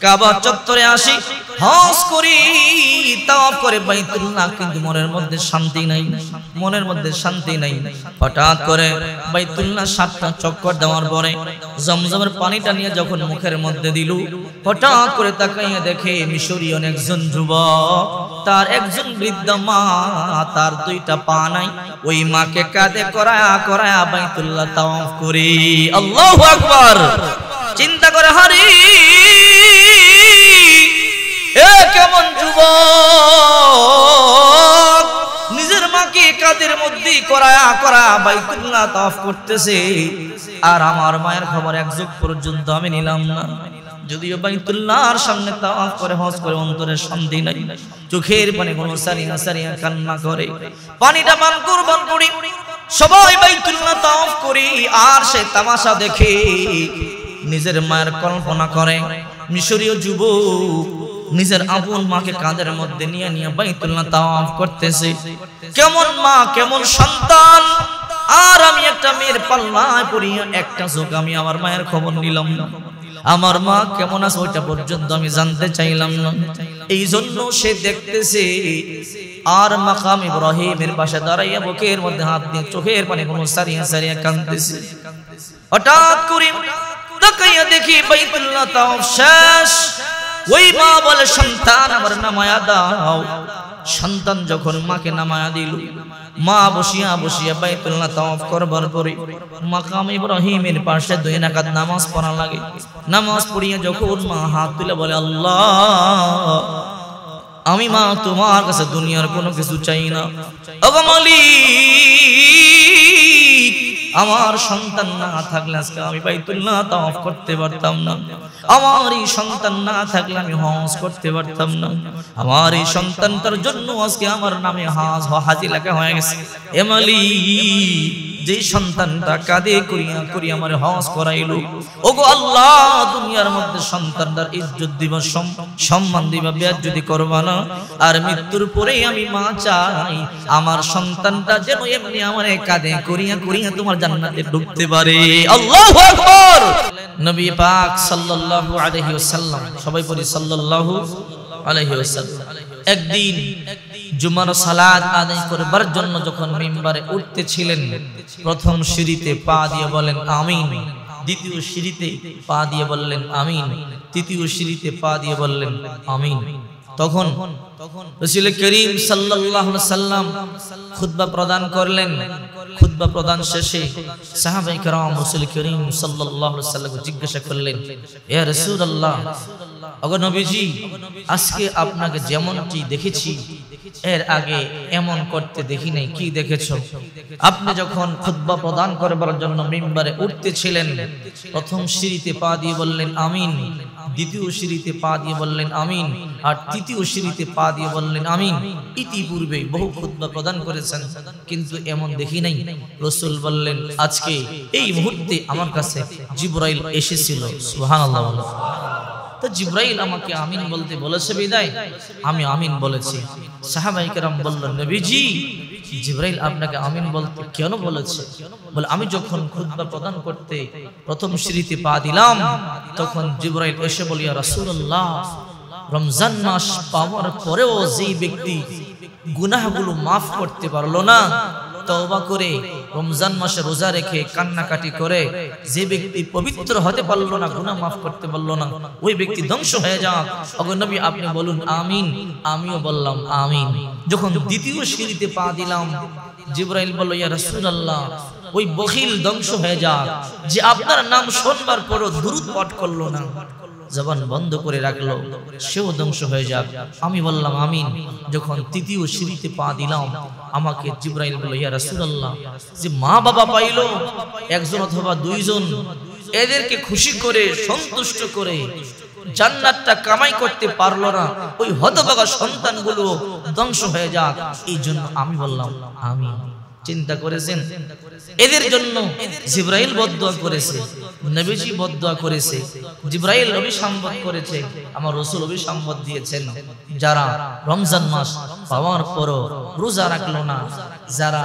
কাবা চত্বরে আসি, হজ করি, তাওয়াফ করে বাইতুল্লাহ, কিন্তু মনের মধ্যে শান্তি নাই, মনের মধ্যে শান্তি নাই। হঠাৎ করে বাইতুল্লাহ 7টা চক্কর দেওয়ার পরে জমজমের পানিটা নিয়ে যখন মুখের মধ্যে দিল, হঠাৎ করে তাকাইয়া দেখে মিশরীয় একজন যুবক, তার একজন বৃদ্ধ মা, তার 2টা পা নাই, ওই মাকে কাঁধে করায়া করায়া বাইতুল্লাহ তাওয়াফ করি। আল্লাহু আকবার। চিন্তা করে হারি কেমন যুবক নিজের মাকে কাঁধের মধ্যে করায়া করা বাইতুল্লাহ তাওয়াফ করতেছে, আর আমার মায়ের খবর এক যুগ পর্যন্ত আমি নিলাম না। যদিও বাইতুল্লাহর সামনে তাওয়াফ করে হজ করে অন্তরে শান্তি নাই, চোখের পানি কোনো সারিয়া সারিয়া কান্না করে, পানিটা পান কুরবান করি, সবাই বাইতুল্লাহ তাওয়াফ করি, আর সে তামাশা দেখে নিজের মায়ের কল্পনা করে। মিশরীয় যুবক নিজের আপন মাকে কাঁধের মধ্যে নিয়ে নিয়ে বাইতুল্লাহ তাওয়াফ করতেছে। কেমন মা, কেমন সন্তান, আর আমি একটা মেয়ের পাল্লায় পড়িয়া একটা চোখ আমি আমার মায়ের খবর নিলাম না, আমার মা কেমন আছে ওইটা পর্যন্ত আমি জানতে চাইলাম না। এই জন্য সে দেখতেছে আর মাকাম ইব্রাহিমের পাশে দাঁড়াইয়া বুকের মধ্যে হাত দিয়ে চোখের পানি কোনো সারিয়া সারিয়া কাঁদতেছে। হঠাৎ করে তাকাইয়া দেখি বাইতুল্লাহ তাওয়াফ শেষ। ওই মা বলে, সন্তান আমার নামায়া দাও। সন্তান যখন মাকে নামায়া দিল, মা বসিয়া বসিয়া বাইতুল্লাহ তাওয়াফ করবার পরে মাকাম ইব্রাহিমের পাশে 2 রাকাত নামাজ পড়া লাগে। নামাজ পড়িয়া যখন মা হাত তুলে বলে, আল্লাহ আমি মা তোমার কাছে দুনিয়ার কোনো কিছু চাই না, ওগো মালিক আমার সন্তান না থাকলে আজকে আমি বাইতুল্লাহ তাওয়াফ করতে পারতাম না, আমার এই সন্তান না থাকলে আমি হজ করতে পারতাম না, আমার এই সন্তানটার জন্য আজকে আমার নামে হাজি লেখা হয়ে গেছে। এ মালিক যে সন্তানটা কাঁধে করিয়া করিয়া আমার হজ করাইলো, ওগো আল্লাহ দুনিয়ার মধ্যে সন্তানটার ইজ্জত দিবা, সম্মান দিবা, বেয়াজ্জতি করবা না, আর মৃত্যুর পরে আমি মা চাই আমার সন্তানটা যেন এমনি আমার কাঁধে করিয়া করিয়া তোমার জান্নাতে ঢুকতে পারে। আল্লাহু আকবার। নবী পাক সাল্লাল্লাহু আলাইহি ওয়াসাল্লাম, সবাই পড়ি সাল্লাল্লাহু আলাইহি ওয়াসাল্লাম, একদিন জুমার সালাত আদায় করবার জন্য যখন মিম্বারে উঠতেছিলেন, প্রথম সিঁড়িতে পা দিয়ে বলেন আমিন, দ্বিতীয় সিঁড়িতে পা দিয়ে বললেন আমিন, তৃতীয় সিঁড়িতে পা দিয়ে বললেন আমিন। তখন রাসূল করিম সাল্লাল্লাহু আলাইহি ওয়াসাল্লাম খুতবা প্রদান করলেন। খুতবা প্রদান শেষে সাহাবায়ে কেরাম রাসূল করিম সাল্লাল্লাহু আলাইহি ওয়াসাল্লামকে জিজ্ঞাসা করলেন, ইয়া রাসূলুল্লাহ, ওগো নবীজি, আজকে আপনাকে যেমনটি দেখেছি এর আগে এমন করতে দেখি নাই, কি দেখেছো? আপনি যখন খুতবা প্রদান করবার জন্য মিম্বারে উঠতেছিলেন, প্রথম সিঁড়িতে পা দিয়ে বললেন আমিন, দ্বিতীয় সিঁড়িতে পা দিয়ে বললেন আমিন, আর তৃতীয় সিঁড়িতে পা দিয়ে বললেন আমিন। ইতিপূর্বে বহু খুতবা প্রদান করেছেন, কিন্তু এমন দেখি নাই। রাসূল বললেন, আজকে এই মুহূর্তে আমার কাছে জিবরাইল এসেছিল। সুবহানাল্লাহ। তো জিবরাইল আমাকে আমিন বলতে বলেছে বিদায় আমি আমিন বলেছি। সাহাবায়ে কেরাম বললেন, নবীজি জিবরাইল আপনাকে আমিন বলতে কেন বলেছে? বলে, আমি যখন খুতবা প্রদান করতে প্রথম সিঁড়িতে পা দিলাম, তখন জিবরাইল এসে বলে, ইয়া রাসূলুল্লাহ, রমজান মাস পাওয়ার পরেও যে ব্যক্তি গুনাহগুলো মাফ করতে পারলো না, তওবা করে রমজান মাসে রোজা রেখে কান্নাকাটি করে যে ব্যক্তি পবিত্র হতে পারলো না, গুনাহ মাফ করতে পারলো না, ওই ব্যক্তি ধ্বংস হয়ে যাক। ওগো নবী আপনি বলুন আমিন। আমিও বললাম আমিন। যখন দ্বিতীয় সিঁড়িতে পা দিলাম, জিবরাইল বলল, ইয়া রাসূলুল্লাহ, ওই বখিল ধ্বংস হয়ে যাক যে আপনার নাম শুনবার পরও দুরূদ পাঠ করলো না, জবান বন্ধ করে রাখলো, সেও ধ্বংস হয়ে যাক। আমি বললাম আমিন। যখন তৃতীয় সিঁড়িতে পা দিলাম, আমাকে জিবরাইল বলল, ইয়া রাসূলুল্লাহ, যে মা বাবা পাইলো একজন অথবা দুইজন, এদেরকে খুশি করে সন্তুষ্ট করে জান্নাতটা কামাই করতে পারলো না, ওই হতভাগা সন্তানগুলো ধ্বংস হয়ে যাক। এই জন্য আমি বললাম আমিন। চিন্তা করেছেন, এদের জন্য জিবরাইল বদদুয়া করেছে, নবীজি বদদুয়া করেছে, জিবরাইল অভিসম্বোধন করেছে, আমার রাসূল অভিসম্বোধন দিয়েছেন, যারা রমজান মাস পাওয়ার পরও রোজা রাখলো না, যারা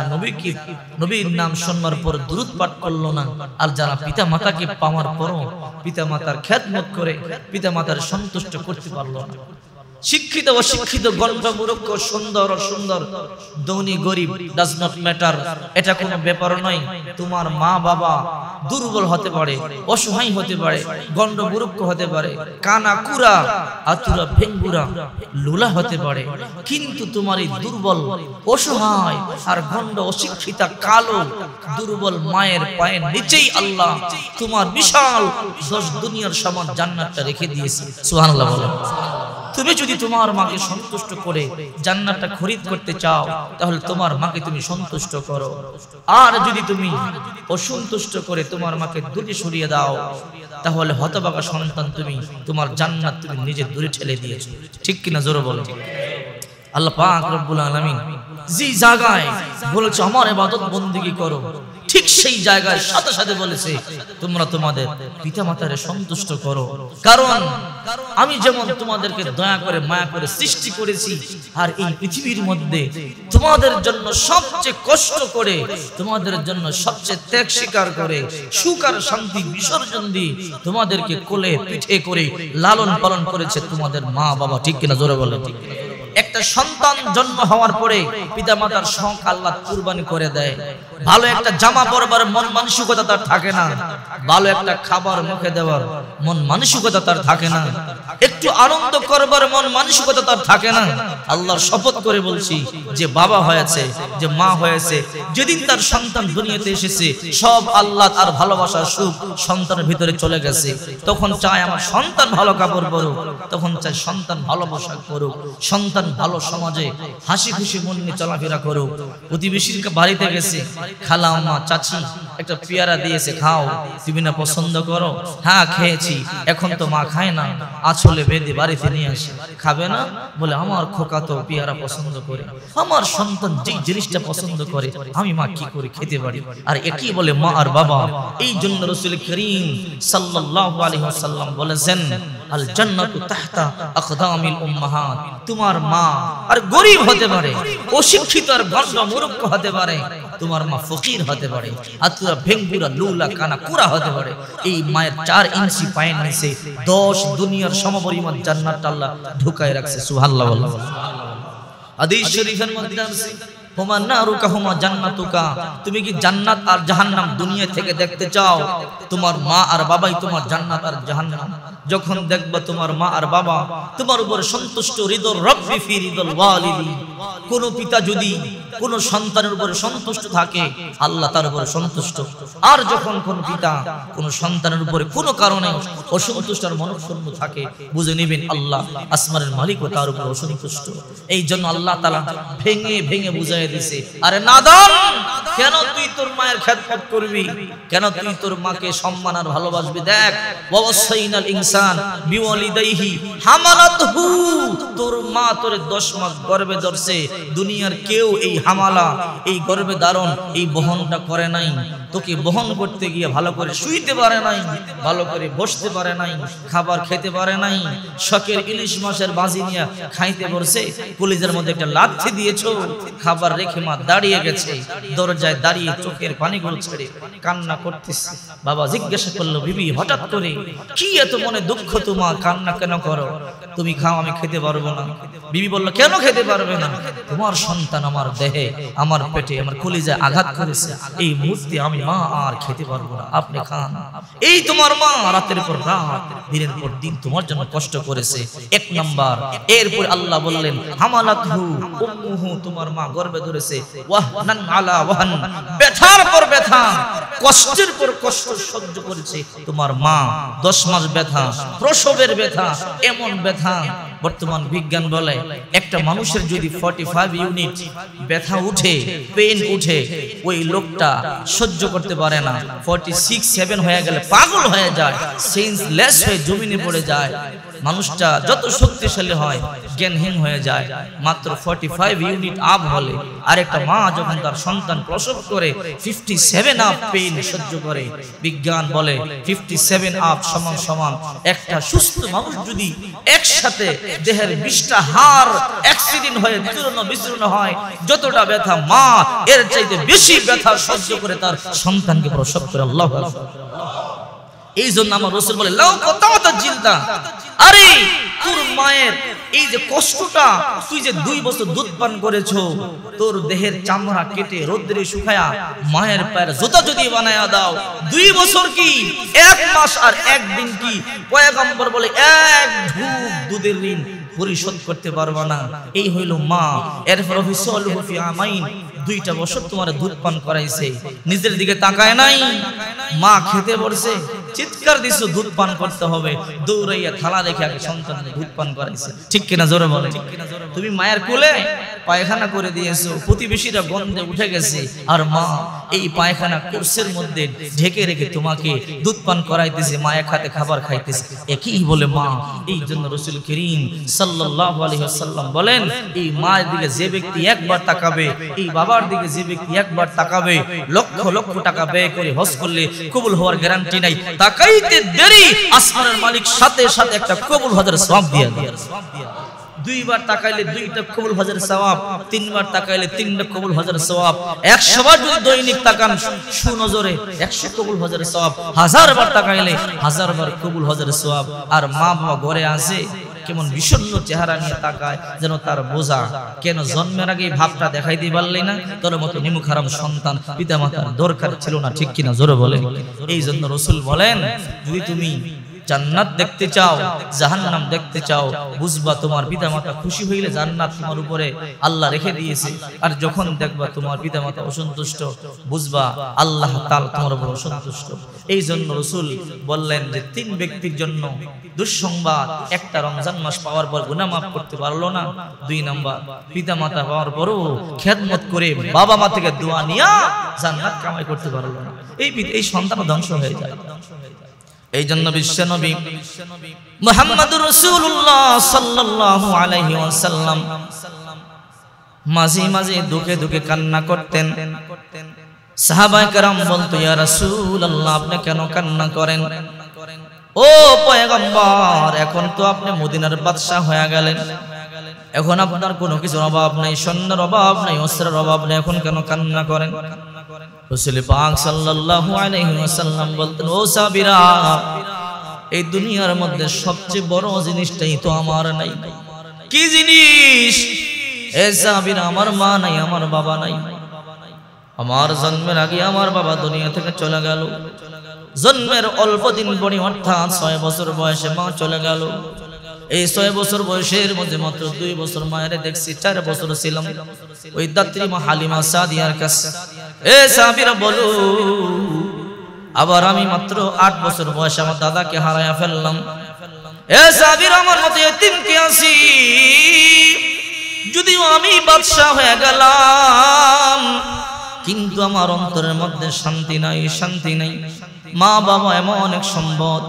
নবীর নাম শুনবার পর দুরূদ পাঠ করলো না, আর যারা পিতা মাতাকে পাওয়ার পরও পিতা মাতার খেদমত করে পিতা মাতার সন্তুষ্ট করতে পারলো না। শিক্ষিত অশিক্ষিত, গণ্ড মূর্খ, সুন্দর অসুন্দর, ধনী গরিব ডাজ নট ম্যাটার, এটা কোনো ব্যাপার নয়। তোমার মা বাবা দুর্বল হতে পারে, অসহায় হতে পারে, গণ্ড মূর্খ হতে পারে, কানা কুরা আতুরা ভেঙ্গুরা লুলা হতে পারে, কিন্তু তোমার এই দুর্বল অসহায় আর গণ্ড অশিক্ষিতা কালো দুর্বল মায়ের পায়ের নিচেই আল্লাহ তোমার বিশাল 10 দুনিয়ার সমান জান্নাতটা রেখে দিয়েছে। সুবহানাল্লাহ বলো। তুমি যদি তোমার মাকে সন্তুষ্ট করে জান্নাতটা খরিদ করতে চাও, তাহলে তোমার মাকে তুমি সন্তুষ্ট করো। আর যদি তুমি অসন্তুষ্ট করে তোমার মাকে দূরে সরিয়ে দাও, তাহলে হতভাগা সন্তান তুমি, তোমার জান্নাত তুমি নিজে দূরে ঠেলে দিয়েছো। ঠিক কিনা জোরে বলো। আল্লাহ পাক রব্বুল আলামিন যে জায়গায় বলেছে আমার ইবাদত বন্দেগী করো, ঠিক সেই জায়গায় সাথে সাথে বলেছে তোমরা তোমাদের পিতামাতারে সন্তুষ্ট করো। কারণ আমি যেমন তোমাদেরকে দয়া করে মায়া করে সৃষ্টি করেছি, আর এই পৃথিবীর মধ্যে তোমাদের জন্য সবচেয়ে কষ্ট করে, তোমাদের জন্য সবচেয়ে ত্যাগ স্বীকার করে, সুখ আর শান্তি বিসর্জন দিয়ে তোমাদেরকে কোলে পিঠে করে লালন পালন করেছে তোমাদের মা বাবা। ঠিক কিনা জোরে বলো। একটা সন্তান জন্ম হওয়ার পরে পিতামাতার শখ আল্লাহ কুরবানি করে দেয়। ভালো একটা জামা পরবার মন মানসিকতা তার থাকে না, ভালো একটা খাবার মুখে দেওয়ার মন মানসিকতা তার থাকে না, একটু আনন্দ করবার মন মানসিকতা তার থাকে না। আল্লাহর শপথ করে বলছি, যে বাবা হয়েছে, যে মা হয়েছে, যেদিন তার সন্তান দুনিয়াতে এসেছে, সব আল্লাহ তার ভালোবাসার সুখ সন্তানের ভিতরে চলে গেছে। তখন চায় আমার সন্তান ভালো কাপড় পরুক, তখন চায় সন্তান ভালো পোশাক পরুক, সন্তান ভালো সমাজে হাসি খুশি মন নিয়ে চলাফেরা করুক। প্রতিবেশীর বাড়িতে গেছে, খালা মা চাচি একটা পেয়ারা দিয়েছে, খাও, তুমি না পছন্দ করো? হ্যাঁ খেয়েছি, এখন তো মা খায় না, আঁচলে বেঁধে বাড়িতে নিয়ে আসে, খাবে না? বলে আমার খোকা তো পেয়ারা পছন্দ করে, আমার সন্তান যেই জিনিসটা পছন্দ করে আমি মা কি করে খেতে পারি? আর একই বলে মা আর বাবা। এই জন্য রাসূল করিম সাল্লাল্লাহু আলাইহি ওয়াসাল্লাম বলেছেন, আল জান্নাতু তাহতা আকদামিল উম্মাহাত। তোমার মা আর গরীব হতে পারে, অশিক্ষিত আর গণ্ড মূর্খ হতে পারে, তোমার মা ফকির হতে পারে, আতুরা ভেঙ্গুরা লুলা কানা কুরা হতে পারে, এই মায়ের 4 ইঞ্চি পায়ের নিচে 10 দুনিয়ার সমপরিমাণ জান্নাত আল্লাহ ঢুকায় রাখছে। সুবহানাল্লাহ বলো। হাদিস শরীফের মধ্যে আছে, হুমা নারুকা হুমা জান্নাতুকা। তুমি কি জান্নাত আর জাহান্নাম দুনিয়া থেকে দেখতে চাও? তোমার মা আর বাবাই তোমার জান্নাত আর জাহান্নাম। যখন দেখবা তোমার মা আর বাবা তোমার উপর সন্তুষ্ট, হৃদয় রব্বি ফি হৃদল ওয়ালিদি। কোন পিতা যদি কোন সন্তানের উপর সন্তুষ্ট থাকে, আল্লাহ তার উপর সন্তুষ্ট। আর যখন কোন পিতা কোন সন্তানের উপরে কোন কারণে অসন্তুষ্ট আর মনক্ষুণ্ণ থাকে, বুঝে নেবেন আল্লাহ আসমানের মালিক ও তার উপর অসন্তুষ্ট। এই জন্য আল্লাহ তাআলা ভেঙে ভেঙে বুঝাই দিয়েছে, আরে নাদান, কেন তুই তোর মায়ের খেদমত করবি? কেন তুই তোর মাকে সম্মান আর ভালোবাসবি? দেখ, ওয়াসাইনাল ইনসান বিওয়ালিদাইহি হামালাতহু। তোর মা তোরে 10 মাস গর্ভে ধরছে, দুনিয়ার কেউ এই হামালা, এই গর্ভে ধারণ, এই বহনটা করে নাই। তোকে বহন করতে গিয়ে ভালো করে শুইতে পারে নাই, ভালো করে বসতে পারে নাই, খাবার খেতে পারে নাই, শখের ইলিশ মাছের বাজি নিয়ে খাইতে বসে কলিজার মধ্যে একটা লাথি দিয়েছো, খাবার রেখে মা দাঁড়িয়ে গেছে, দরজায় দাঁড়িয়ে চোখের পানিগুলো ছেড়ে কান্না করতেছে। বাবা জিজ্ঞাসা করলো, বিবি হঠাৎ করে কি এত মনে দুঃখ তোমার, কান্না কেন করো? তুমি খাও, আমি খেতে পারবো না। বিবি বলল, কেন খেতে পারবে না? তোমার সন্তান আমার দেহে, আমার পেটে, আমার কলিজায় আঘাত করেছে, এই মুহূর্তে আমি মা আর খেতে পারবো না, আপনি খান। এই তোমার মা রাতের পর রাত, দিনের পর দিন তোমার জন্য কষ্ট করেছে, 1 নাম্বার। এরপর আল্লাহ বললেন, হামালাতহু উম্মুহু, তোমার মা গর্ভে ধরেছে, ওয়াহনান আলা ওয়াহন, ব্যথার পর ব্যথা, কষ্টের পর কষ্ট সহ্য করেছে তোমার মা। 10 মাস ব্যথা, প্রসবের ব্যথা, এমন ব্যথা বর্তমান বিজ্ঞান বলে একটা মানুষের যদি 45 ইউনিট ব্যথা উঠে, পেইন উঠে, ওই লোকটা সহ্য করতে পারে না। 46-7 হয়ে গেলে পাগল হয়ে যায়, সেন্সলেস হয়ে জমিনে পড়ে যায়। মানুষটা যত শক্তিশালী হয় জ্ঞানহীন হয়ে যায়। মাত্র 45 ইউনিট আপ হলে আরেকটা মা যখন তার সন্তান প্রসব করে 57 আপ পেইন সহ্য করে, বিজ্ঞান বলে 57 আপ সমান সমান একটা সুস্থ মানুষ যদি একসাথে দেহের 20টা হাড় অ্যাক্সিডেন্ট হয়ে বিচূর্ণ হয়, যতটা ব্যথা মা এর চাইতে বেশি ব্যথা সহ্য করে তার সন্তানকে প্রসব করে। আল্লাহু আকবার। এই জন্য আমার রাসূল বলে লাউ কতাতা জিলদা, আরে তোর মায়ের এই যে কষ্টটা, তুই যে 2 বছর দুধ পান করেছো, তোর দেহের চামড়া কেটে রোদ্রে শুকায়া মায়ের পায়ের জুতা যদি বানায়া দাও, 2 বছর কি 1 মাস আর 1 দিন কি পয়গম্বর বলে 1 ঢুক দুধের ঋণ পরিশোধ করতে পারবা না। এই হইল মা। এরপর ফিসালুহু ফি আমাইন, 2টা বছর তোমার দুধ পান করাইছে, নিজের দিকে তাকায় নাই, মা খেতে বসে চিৎকার দিছো দুধ পান করতে হবে, দৌড়াইয়া থালা রেখে আগে সন্তানকে দুধ পান করাইছে। ঠিক কিনা জোরে বলে? তুমি মায়ের কোলে পায়খানা করে দিয়েছো, প্রতিবেশীরা গন্ধে উঠে গেছে, আর মা এই পায়খানা কোর্সের মধ্যে ঢেকে রেখে তোমাকে দুধ পান করাইতেছে, মায়ের হাতে খাবার খাইতেছে। একই বলে মা। এই জন্য রাসূল করিম সাল্লাল্লাহু আলাইহি ওয়াসাল্লাম বলেন, এই মায়ের দিকে যে ব্যক্তি একবার তাকাবে, এই বাবার দিকে যে ব্যক্তি একবার তাকাবে, লক্ষ লক্ষ টাকা ব্যয় করে হজ করলে কবুল হওয়ার গ্যারান্টি নাই। তাকাইতে দেরি, আসমানের মালিক সাথে সাথে একটা কবুল হজের সওয়াব দিয়ে দেয়। 2 বার তাকাইলে 2টা কবুল হজের সওয়াব, 3 বার তাকাইলে 3টা কবুল হজের সওয়াব, 100 বার যদি দৈনিক তাকান সুনজরে 100 কবুল হজের সওয়াব, 1000 বার তাকাইলে 1000 বার কবুল হজের সওয়াব। আর মা বাবা ঘরে আসে কেমন বিষণ্ণ চেহারা নিয়ে তাকায়, যেন তার বোঝা। কেন জন্মের আগে ভাবটা দেখাইতে পারলে না? তোর মতো নিমুখ হারাম সন্তান পিতা মাতার দরকার ছিল না। ঠিক কিনা জোরে বলেন? এই জন্য রাসূল বলেন, যদি তুমি জান্নাত দেখতে চাও, জাহান্নাম দেখতে চাও, বুঝবা তোমার পিতামাতা খুশি হইলে জান্নাত তোমার উপরে আল্লাহ রেখে দিয়েছে, আর যখন দেখবা তোমার পিতামাতা অসন্তুষ্ট, বুঝবা আল্লাহ তাআলা তোমার উপর অসন্তুষ্ট। এই জন্য রাসূল বললেন যে 3 ব্যক্তির জন্য দুঃসংবাদ, একটা রমজান মাস পাওয়ার পর গুনাহ মাফ করতে পারলো না, 2 নাম্বার পিতামাতা পাওয়ার পরও খেদমত করে বাবা মা থেকে দোয়া নিয়া জান্নাত কামাই করতে পারলো না, এই সন্তান ধ্বংস হয়ে যায়। এই জন্য বিশ্বনবী মুহাম্মদুর রাসূলুল্লাহ সাল্লাল্লাহু আলাইহি ওয়াসাল্লাম মাঝে মাঝে দুঃখে দুঃখে কান্না করতেন। সাহাবায়ে কেরাম বলতো, ইয়া রাসূলুল্লাহ আপনি কেন কান্না করেন? ও পয়গম্বর, এখন তো আপনি মদিনার বাদশা হয়ে গেলেন, এখন আপনার কোনো কিছুর অভাব নাই, সৈন্যের অভাব নাই, অস্ত্রের অভাব নাই, এখন কেন কান্না করেন? রাসূল পাক সাল্লাল্লাহু আলাইহি ওয়াসাল্লাম বলতেন, ও সাহাবীরা, এই দুনিয়ার মধ্যে সবচেয়ে বড় জিনিসটাই তো আমার নাই। কি জিনিস? এ সাহাবীরা, আমার মা নাই, আমার বাবা নাই। আমার জন্মের আগে আমার বাবা দুনিয়া থেকে চলে গেল, জন্মের অল্প দিন পরে অর্থাৎ 6 বছর বয়সে মা চলে গেল। এই 6 বছর বয়সের মধ্যে মাত্র 2 বছর মায়ের দেখছি, 4 বছর ছিলাম ওই দাত্রী মা হালিমা সাদিয়ার কাছে। এ সাহাবীরা বলো, আবার আমি মাত্র 8 বছর বয়সে আমার দাদাকে হারায়া ফেললাম। এ সাহাবীরা, আমার মতো এতিম কি আছি? যদিও আমি বাদশা হয়ে গেলাম, কিন্তু আমার অন্তরের মধ্যে শান্তি নাই, শান্তি নাই। মা বাবা এমন অনেক সম্পদ,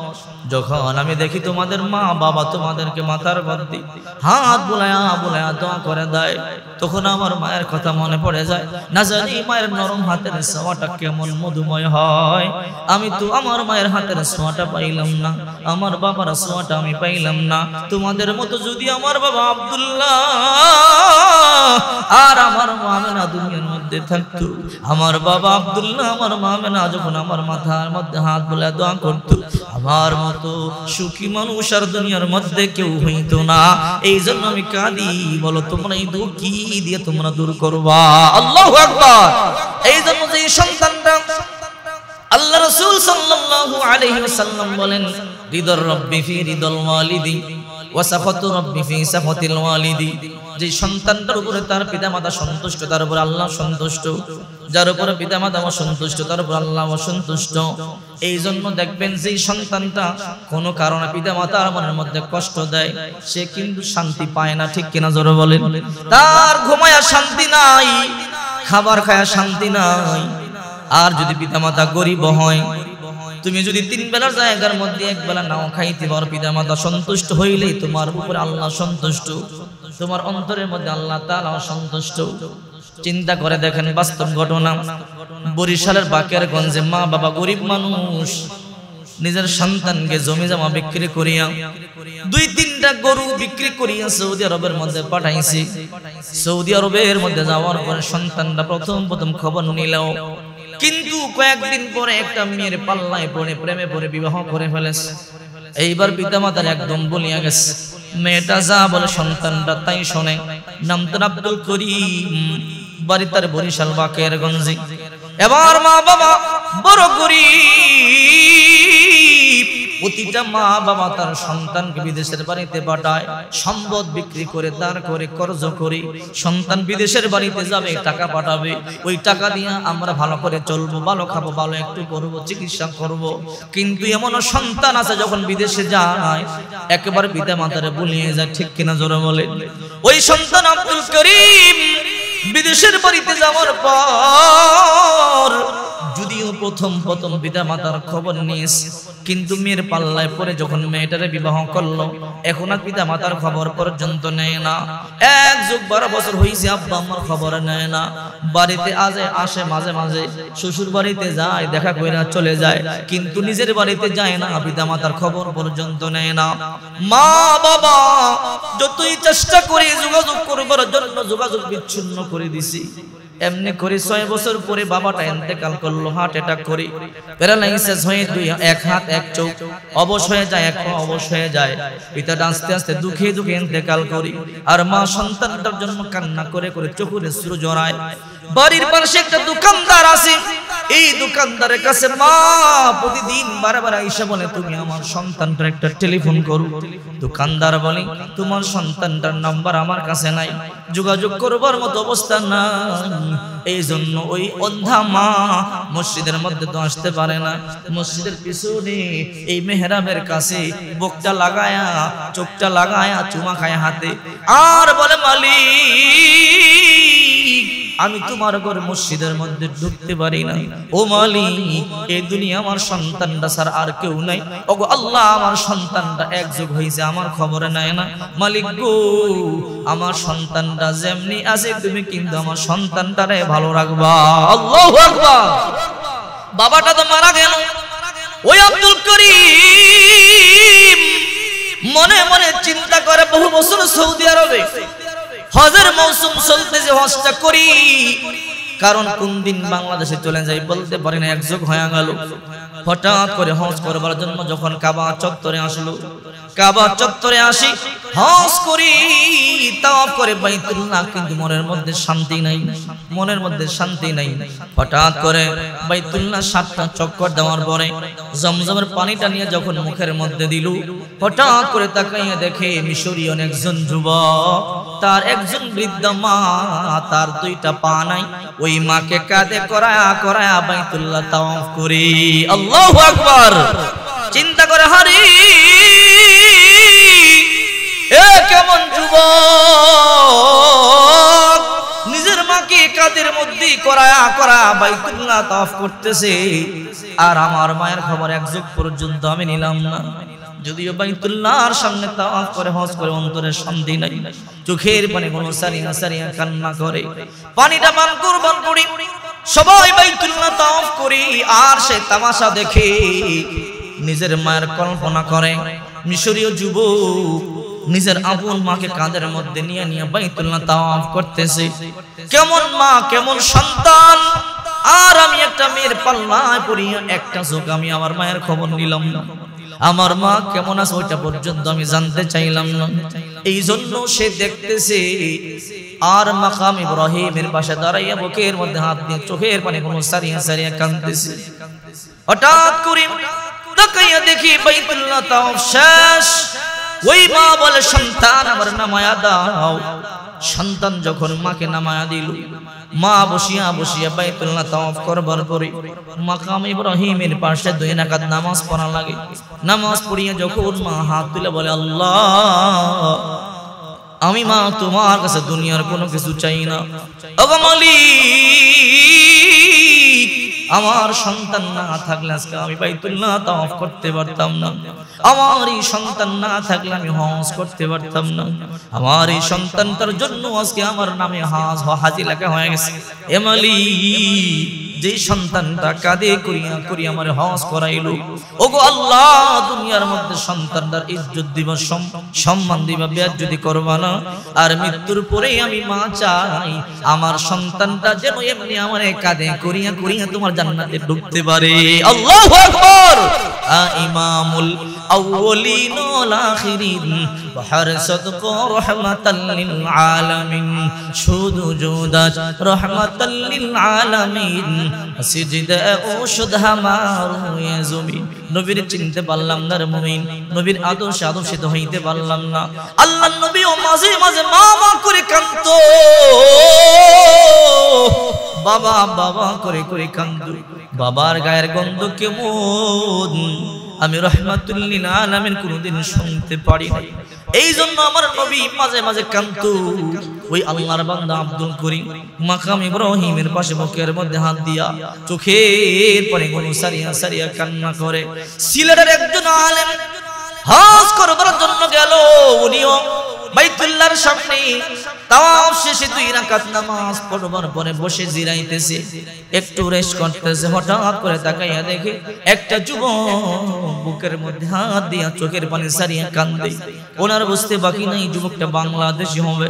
যখন আমি দেখি তোমাদের মা বাবা তোমাদেরকে মাথার মধ্যে হাত বুলায়া বুলায়া দোয়া করে দেয়, তখন আমার মায়ের কথা মনে পড়ে যায়। না জানি মায়ের নরম হাতের ছোঁয়াটা কেমন মধুময় হয়। আমি তো আমার মায়ের হাতের ছোঁয়াটা পাইলাম না, আমার বাবার ছোঁয়াটা আমি পাইলাম না। তোমাদের মতো যদি আমার বাবা আব্দুল্লাহ আর আমার মা আমেনা দুনিয়ার মধ্যে থাকতো, আমার বাবা আব্দুল্লাহ আমার মা আমেনা যখন আমার মাথার মধ্যে হাত বুলায়া দোয়া করতো, আমার মতো সুখী মানুষ আর দুনিয়ার মধ্যে কেউ হইতো না। এই জন্য আমি কাঁদি। বলো তোমরা এই দুঃখ কি দিয়ে তোমরা দূর করবা? আল্লাহু আকবার। এই জন্য যে সন্তানটা আল্লাহ রাসূল সাল্লাল্লাহু আলাইহি ওয়াসাল্লাম বলেন, রিদর রব্বি ফি রিদল ওয়ালিদি ওয়া সাখাতু রব্বি ফি সাখাতিল ওয়ালিদি। যে সন্তানটার উপরে তার পিতামাতা সন্তুষ্ট, তার উপর আল্লাহ সন্তুষ্ট। যার উপরে পিতামাতা অসন্তুষ্ট, তার উপর আল্লাহ অসন্তুষ্ট। এই জন্য দেখবেন যে সন্তানটা কোনো কারণে পিতামাতার মনের মধ্যে কষ্ট দেয়, সে কিন্তু শান্তি পায় না। ঠিক কিনা জোরে বলেন? তার ঘুমায়া শান্তি নাই, খাবার খায়া শান্তি নাই। আর যদি পিতামাতা গরিব হয়, তুমি যদি 3 বেলার জায়গার মধ্যে 1 বেলা নাও খাইতে পারো, পিতামাতা সন্তুষ্ট হইলেই তোমার উপরে আল্লাহ সন্তুষ্ট, তোমার অন্তরের মধ্যে আল্লাহ তাআলা সন্তুষ্ট। চিন্তা করে দেখেন বাস্তব ঘটনা, বরিশালের বাকেরগঞ্জে মা বাবা গরিব মানুষ নিজের সন্তানকে জমি জমা বিক্রি করিয়া 2-3টা গরু বিক্রি করিয়া সৌদি আরবের মধ্যে পাঠাইছে। সৌদি আরবের মধ্যে যাওয়ার পরে সন্তানরা প্রথম খবর নিল, কিন্তু কয়েকদিন পরে একটা মেয়ের পাল্লায় পড়ে প্রেমে পড়ে বিবাহ করে ফেলেছে। এইবার পিতামাতার একদম বলিয়া গেছে, মেয়েটা যা বলে সন্তানরা তাই শোনে। নাম তার আব্দুল করিম, বাড়ি তার বরিশাল বাকেরগঞ্জে। এবার মা বাবা বড় গরিব, প্রতিটা মা বাবা তার সন্তানকে বিদেশের বাড়িতে পাঠায়, সম্পদ বিক্রি করে দাঁড় করে কর্জ করে সন্তান বিদেশের বাড়িতে যাবে, টাকা পাঠাবে, ওই টাকা দিয়ে আমরা ভালো করে চলবো, ভালো খাবো, ভালো একটু করবো, চিকিৎসা করব। কিন্তু এমন সন্তান আছে যখন বিদেশে যায় একেবারে পিতা মাতারে ভুলিয়ে যায়, ঠিক কিনা জোরে বলে। ওই সন্তান আব্দুল করিম বিদেশের বাড়িতে যাওয়ার পর যদিও প্রথম পিতা মাতার খবর নিয়েছে, কিন্তু মেয়ের পাল্লায় পরে যখন মেয়েটারে বিবাহ করলো, এখন আর পিতা মাতার খবর পর্যন্ত নেয় না। 1 যুগ 12 বছর হয়েছে আব্বা আমার খবর নেয় না। বাড়িতে আসে মাঝে মাঝে, শ্বশুর বাড়িতে যায়, দেখা কইরা চলে যায়, কিন্তু নিজের বাড়িতে যায় না, পিতা মাতার খবর পর্যন্ত নেয় না। মা বাবা যতই চেষ্টা করে যোগাযোগ করবার জন্য যোগাযোগ বিচ্ছিন্ন করে দিছি। এমনি করে 6 বছর পরে বাবাটা ইন্তেকাল করলো হার্ট অ্যাটাক করে, প্যারালাইসিস হয়ে 1 হাত 1 চোখ অবশ হয়ে যায়, 1 পা অবশ হয়ে যায়। পিতাটা আস্তে আস্তে দুঃখে দুঃখে ইন্তেকাল করে, আর মা সন্তানটার জন্য কান্না করে করে চোখের অশ্রু জড়ায়। বাড়ির পাশে একটা দোকানদার আছে, এই দোকানদারের কাছে মা প্রতিদিন বারবার আইসা বলে, তুমি আমার সন্তানটার একটা টেলিফোন করো। দোকানদার বলে, তোমার সন্তানটার নাম্বার আমার কাছে নাই, যোগাযোগ করবার মতো অবস্থা নাই। এই জন্য ওই অন্ধা মা মসজিদের মধ্যে তো আসতে পারে না, মসজিদের পিছনে এই মেহরাবের কাছে বুকটা লাগায়া চোখটা লাগায়া চুমা খায় হাতে, আর বলে, মালিক আমি তোমার ঘর মসজিদের মধ্যে ঢুকতে পারি না। ও মালিক, এই দুনিয়া আমার সন্তানটা স্যার আর কেউ নাই। ওগো আল্লাহ, আমার সন্তানটা 1 যুগ হয়েছে আমার খবরে নেয় না। মালিক গো, আমার সন্তানটা যেমনি আছে তুমি কিন্তু আমার সন্তানটারে ভালো রাখবা। আল্লাহু আকবার। বাবাটা তো মারা গেল। ওই আব্দুল করিম মনে মনে চিন্তা করে, বহু বছর সৌদি আরবে হজের মৌসুম চলতেছে, হজটা করি, কারণ কোন দিন বাংলাদেশে চলে যাই বলতে পারি না, 1 যুগ হয়ে গেল। হঠাৎ করে হজ করবার জন্য যখন কাবা চত্বরে আসলো, কাবা চত্বরে আসি, হজ করি, তাওয়াফ করে বাইতুল্লাহ, কিন্তু মনের মধ্যে শান্তি নাই, মনের মধ্যে শান্তি নাই। হঠাৎ করে বাইতুল্লাহ 7টা চক্কর দেওয়ার পরে জমজমের পানিটা নিয়ে যখন মুখের মধ্যে দিল, হঠাৎ করে তাকাইয়া দেখে মিশরীয় একজন যুবক, তার একজন বৃদ্ধ মা, তার 2টা পা নাই, ওই মাকে কাঁধে করায়া করায়া বাইতুল্লাহ তাওয়াফ করি। আল্লাহু আকবার। চিন্তা করে, হারি এ কেমন যুবক, নিজের মাকে কাঁধের মধ্যে করায়া করায়া বাইতুল্লাহ তাওয়াফ করতেছে, আর আমার মায়ের খবর 1 যুগ পর্যন্ত আমি নিলাম না। যদিও বাইতুল্লাহর সামনে তাওয়াফ করে হজ করে অন্তরে শান্তি নাই, চোখের পানি কোনো সারিয়া সারিয়া কান্না করে। পানিটা পান করি, সবাই বাইতুল্লাহ তাওয়াফ করি, আর সে তামাশা দেখে নিজের মায়ের কল্পনা করে। মিশরীয় যুবক নিজের আপন মাকে কাঁধের মধ্যে নিয়ে নিয়ে বাইতুল্লাহ তাওয়াফ করতেছে। কেমন মা, কেমন সন্তান, আর আমি একটা মেয়ের পাল্লায় পড়িয়া 1টা চোখ আমি আমার মায়ের খবর নিলাম না। আমার মা কেমন আছে ওইটা পর্যন্ত আমি জানতে চাইলাম না। এই জন্য সে দেখতেছে, আর মাকাম ইব্রাহিমের পাশে দাঁড়াইয়া বুকের মধ্যে হাত দিয়ে চোখের পানি কোনো সারিয়া সারিয়া কাঁদতেছে। হঠাৎ করে তাকাইয়া দেখি বাইতুল্লাহ তাওয়াফ শেষ। ওই মা বলে, সন্তান আমার নামায়া দাও। সন্তান যখন মাকে নামায়া দিল, মা বসিয়া বসিয়া বাইতুল্লাহ তাওয়াফ করবার পরে মাকাম ইব্রাহিমের পাশে 2 রাকাত নামাজ পড়া লাগে। নামাজ পড়িয়া যখন মা হাত তুলে বলে, আল্লাহ আমি মা তোমার কাছে দুনিয়ার কোনো কিছু চাই না। ওগো মালিক, আমার সন্তান না থাকলে আজকে আমি বাইতুল্লাহ তাওয়াফ করতে পারতাম না। আমার এই সন্তান না থাকলে আমি হজ করতে পারতাম না। আমার এই সন্তানটার জন্য আজকে আমার নামে হাজি লেখা হয়ে গেছে। এমালি যে সন্তানটা কাঁদে করিয়া করিয়া আমার হজ করাইলো, ওগো আল্লাহ দুনিয়ার মধ্যে সন্তানটার ইজ্জত দিবা, সম্মান দিবা, বেয়াজ্জতি করবা না। আর মৃত্যুর পরে আমি মা চাই আমার সন্তানটা যেন এমনি আমার কাঁদে করিয়া করিয়া তোমার জান্নাতে ঢুকতে পারে। আল্লাহু আকবার। ইমামুল আউয়ালিন ওয়াল আখিরিন বাহার সাদক রাহমাতাল লিল আলামিন, শুধু জুদাত রাহমাতাল লিল আলামিন, সিজদা ও শুদহামার হয়ে জমিন। নবীর চিনতে পারলাম না রে মুমিন, নবীর আদর্শে আদর্শিত হইতে পারলাম না। আল্লাহর নবী ও মাঝে মাঝে মা মা করে কাঁদতো, বাবা বাবা করে করে কাঁদতো। বাবার গায়ের গন্ধ কেমন আমি রাহমাতুল লিল আলামিন কোনদিন শুনতে পারি নাই। এই জন্য আমার নবী মাঝে মাঝে কাঁদতো। ওই আল্লাহর বান্দা আব্দুল করিম মাকাম ইব্রাহিমের পাশে বুকের মধ্যে হাত দিয়া চোখের পানি গুলো সারিয়া সারিয়া কান্না করে। সিলেটের একজন আলেম হজ করার জন্য গেল, উনিও বাইতুল্লাহর সামনে তাওয়াফ শেষে 2 রাকাত নামাজ পড়বার পরে বসে জিরাইতেছে, একটু রেস্ট করতেছে। হঠাৎ করে তাকাইয়া দেখে একটা যুবক বুকের মধ্যে হাত দিয়া চোখের পানি সারিয়া কান্দে। ওনার বুঝতে বাকি নাই যুবকটা বাংলাদেশি হবে।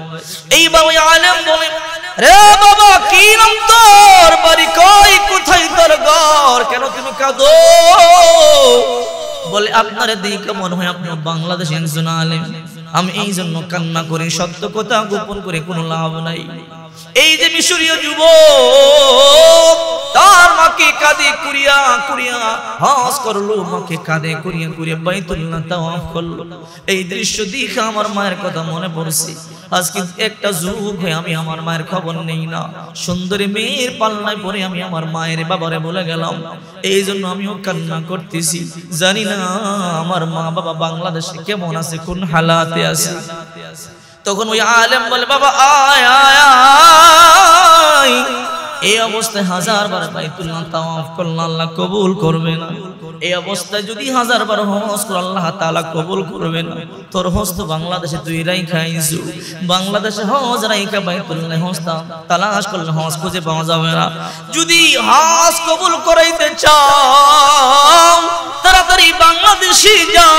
এই বাবা আলেম বলে, রে বাবা কি নাম তোর, বাড়ি কই, কোথায় তোর ঘর, কেন তুমি কাঁদো? বলে আপনারে দেখে মনে হয় আপনি বাংলাদেশি একজন আলেম, আমি এই জন্য কান্না করি, সত্য কথা গোপন করে কোনো লাভ নাই। এই যে মিশরীয় যুবক তার মাকে কাঁদে কুরিয়া কুরিয়া হজ করলো, মাকে কাঁদে কুরিয়া কুরিয়া বাইতুল্লাহ তাওয়াফ করলো। এই দৃশ্য দেখে আমার মায়ের কথা মনে পড়ছে। আজকে একটা যুগ হয়ে আমি আমার মায়ের খবর নেই না। সুন্দরী মেয়ের পাল্লায় পরে আমি আমার মায়ের বাবারে বলে গেলাম। এই জন্য আমিও কান্না করতেছি, জানি না আমার মা বাবা বাংলাদেশে কেমন আছে, কোন হালাতে আছে। তখন ওই আলেম বলে, বাবা আয় আয় আয়। এই অবস্থায় 1000 বার বাইতুল্লাহ তাওয়াফ করলে আল্লাহ কবুল করবে না। এই অবস্থায় যদি 1000 বার হজ করে আল্লাহ তাআলা কবুল করবে না। তোর হজ তো বাংলাদেশে তুই রাইখা আইছু, বাংলাদেশে হজ রাইখা বাইতুল্লাহ হজ তালাশ করলে হজ খুঁজে পাওয়া যাবে না। যদি হজ কবুল করাইতে চাও তাড়াতাড়ি বাংলাদেশে যা,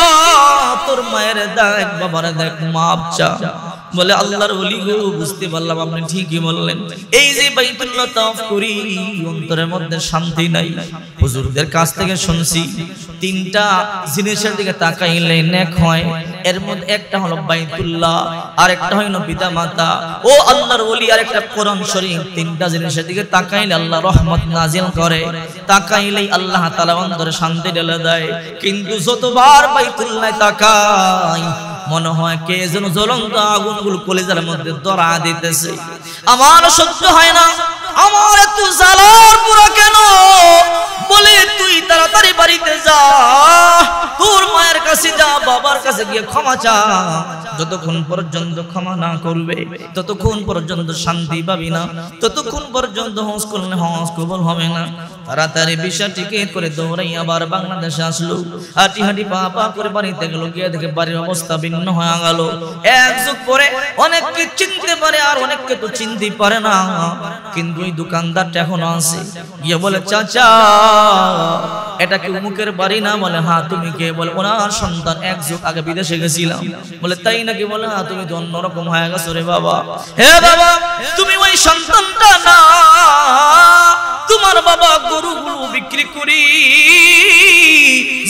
তোর মায়ের দেখ বাবার দেখ, মাপ চা। বলে আল্লাহর ওলি গো, বুঝতে পারলাম আপনি ঠিকই বললেন। এই যে বাইতুল্লাহ তাওয়াফ করি অন্তরের মধ্যে শান্তি নাই। হুজুরদের কাছ থেকে শুনছি 3টা জিনিসের দিকে তাকাইলে নেক হয়। এর মধ্যে একটা হলো বাইতুল্লাহ, আর একটা হলো পিতা মাতা ও আল্লাহর ওলি, আর একটা কোরআন শরীফ। 3টা জিনিসের দিকে তাকাইলে আল্লাহ রহমত নাজিল করে, তাকাইলেই আল্লাহ তাআলা অন্তরে শান্তি ঢেলে দেয়। কিন্তু যতবার বাইতুল্লাহ তাকাই মনে হয় কে যেন জ্বলন্ত আগুনগুলো কলিজার মধ্যে ধরা দিতেছে। আমার সহ্য হয় না, আমার এত জ্বালার পুরা কেন? বলে তুই তাড়াতাড়ি বাড়িতে যা, তোর মায়ের কাছে যা, বাবার কাছে গিয়ে ক্ষমা চা। যতক্ষণ পর্যন্ত ক্ষমা না করবে ততক্ষণ পর্যন্ত শান্তি পাবি না, ততক্ষণ পর্যন্ত হজ করলে হজ কবুল হবে না। তাড়াতাড়ি ভিসা টিকেট করে দৌড়াই আবার বাংলাদেশে আসলো। হাঁটি হাঁটি পা পা করে বাড়িতে গেল, গিয়ে দেখে বাড়ির অবস্থা ভিন্ন হয়ে গেল। এক যুগ পরে অনেককে চিনতে পারে আর অনেককে তো চিনতে পারে না। কিন্তু ওই দোকানদারটা এখনো আছে। গিয়ে বলে, চাচা এটা কি অমুকের বাড়ি না? বলে হ্যাঁ। তুমি কে? বলে ওনার সন্তান, এক যুগ আগে বিদেশে গেছিলাম। বলে তাই নাকি? বলে হ্যাঁ। তুমি তো অন্যরকম হয়ে গেছো রে বাবা। হে বাবা, তুমি ওই সন্তানটা না, তোমার বাবা গরুগুলো বিক্রি করি,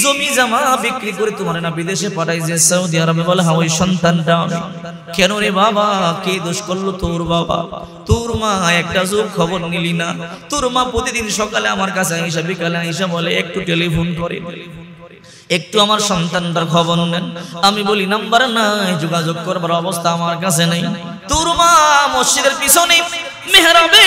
জমি জমা বিক্রি করে তোমার না বিদেশে পাঠাইছে সৌদি আরবে। বলে হ্যাঁ ওই সন্তানটা আমি। কেন রে বাবা, কে দোষ করলো তোর বাবা? তোর মা একটা যুগ খবর নিলি না? তোর মা প্রতিদিন সকালে আমার কাছে আইসা, বিকালে আইসা বলে একটু টেলিফোন করে, একটু আমার সন্তানটার খবর নেন। আমি বলি নাম্বার নাই, যোগাযোগ করবার অবস্থা আমার কাছে নেই। তোর মা মসজিদের পিছনে মেহরাবে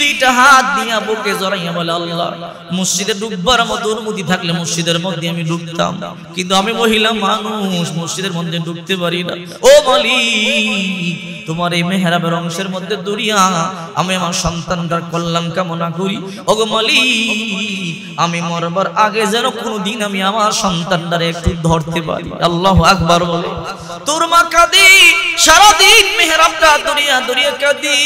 দুইটা হাত দিয়া বুকে জড়াইয়া বলে আল্লাহ মসজিদে ডুববার মতো অনুমতি থাকলে মসজিদের মধ্যে আমি ডুবতাম, কিন্তু আমি মহিলা মানুষ, মসজিদের মধ্যে ডুবতে পারি না। ও মালিক, তোমার এই মেহরাবের অংশের মধ্যে দরিয়া আমি আমার সন্তানটার কল্যাণ কামনা করি। ওগো মালিক, আমি মরবার আগে যেন কোনোদিন আমি আমার সন্তানটারে একটু ধরতে পারি। আল্লাহু আকবার বলে তোর মা কাঁদি, সারাদিন মেহরাবটা দরিয়া দরিয়া কাঁদি।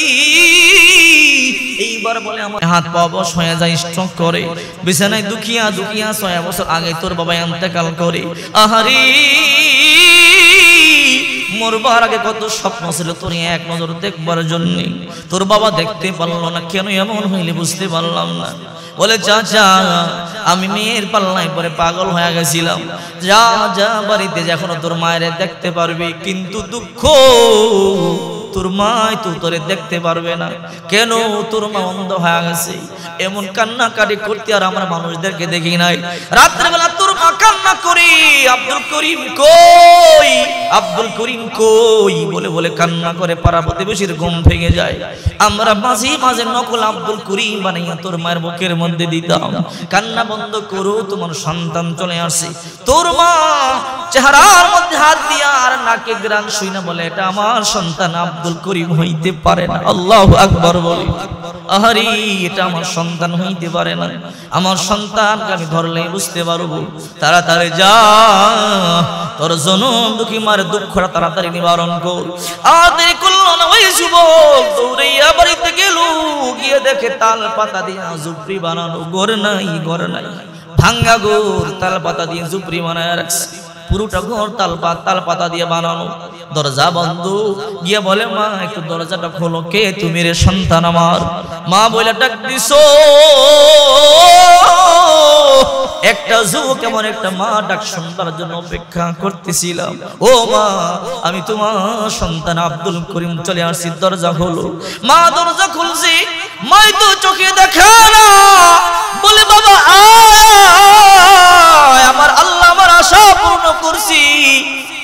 এইবার বলে আমার হাত পা বশ হয়ে যায়, স্ট্রোক করে, বিছানায় দুখিয়া দুখিয়া 6 বছর আগে তোর বাবা ইন্তেকাল করে। আহারে, মরবার আগে কত স্বপ্ন ছিল তোর এক নজর দেখবার জন্য, তোর বাবা দেখতে পারলো না, কেন এমন হইলে বুঝতে পারলাম না। বলে চাচা, আমি মেয়ের পাল্লায় পরে পাগল হয়ে গেছিলাম, যা যা বাড়িতে যা, এখনো তোর মায়ের দেখতে পারবি, কিন্তু দুঃখ তোর মাই তো তোরে দেখতে পারবে না। কেন? তোর মা অন্ধ হয়ে গেছে। এমন কান্নাকাটি করতে আর আমরা মানুষদেরকে দেখি নাই। রাত্রেবেলা তোর মা কান্না করি, আব্দুল করিম কই, আব্দুল করিম কই বলে বলে কান্না করে, পাড়া প্রতিবেশীর ঘুম ভেঙে যায়। আমরা মাঝে মাঝে নকল আব্দুল করিম বানাইয়া তোর মায়ের বুকের মধ্যে দিতাম, কান্না বন্ধ করো, তোমার সন্তান চলে আসছে। তোর মা চেহারার মধ্যে হাত দিয়া আর নাকে গ্রান শুই না বলে, এটা আমার সন্তান আব্দুল করিম হইতে পারে না। আল্লাহু আকবার বলি, আহারে, এটা আমার সন্তান হইতে পারে না। আমার সন্তানকে আমি ধরলেই বুঝতে পারবো। তাড়াতাড়ি যা, তোর জনম দুঃখী মার দুঃখটা তাড়াতাড়ি নিবারণ কর। আর দেরি করলো না, ওই যুবক দৌড়াইয়া বাড়িতে গেল, গিয়ে দেখে তাল পাতা দিয়া ঝুপড়ি বানানো, ঘর নাই, ঘর নাই, ভাঙ্গা ঘর, তাল পাতা দিয়ে ঝুপড়ি বানায় রাখছে। পুরোটা ঘর তাল পাতা দিয়ে বানানো, দরজা বন্ধ। গিয়ে বলে, মা একটু দরজাটা খোলো। কে তুমি? রে সন্তান আমার। মা বলে ডাক দিছো। একটা যুবক এমন একটা মা ডাক শুনবার জন্য অপেক্ষা করতেছিলাম। ও মা, আমি তোমার সন্তান আব্দুল করিম চলে আসছি, দরজা খোলো। মা দরজা খুলছি, মাই তো চোখে দেখে না। বলে, বাবা আয়, আমার আল্লাহ আমার আশা পূর্ণ করছি।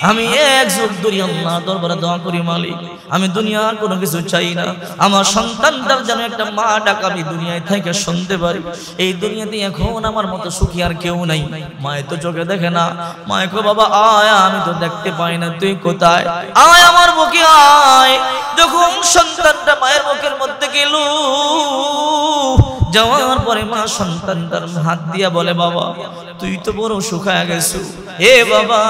আমি এক যুগ ধরে আল্লাহর দরবারে দোয়া করি, মালিক আমি দুনিয়ার কোনো কিছু চাই না, আমার সন্তানটার যেন একটা মা ডাক আমি দুনিয়ায় থেকে শুনতে পারি। এই দুনিয়াতে এখন আমার মতো সুখী আর কেউ নাই। মায়ে তো চোখে দেখে না। মায়ে কো, বাবা আয়, আমি তো দেখতে পাই না, তুই কোথায়? আয় আমার বুকে আয়। যখন সন্তানটা মায়ের বুকের মধ্যে গেল, যাওয়ার পরে মা সন্তানটার হাত দিয়া বলে, বাবা তুই তো বড় শুকায় গেছো। হে বাবা,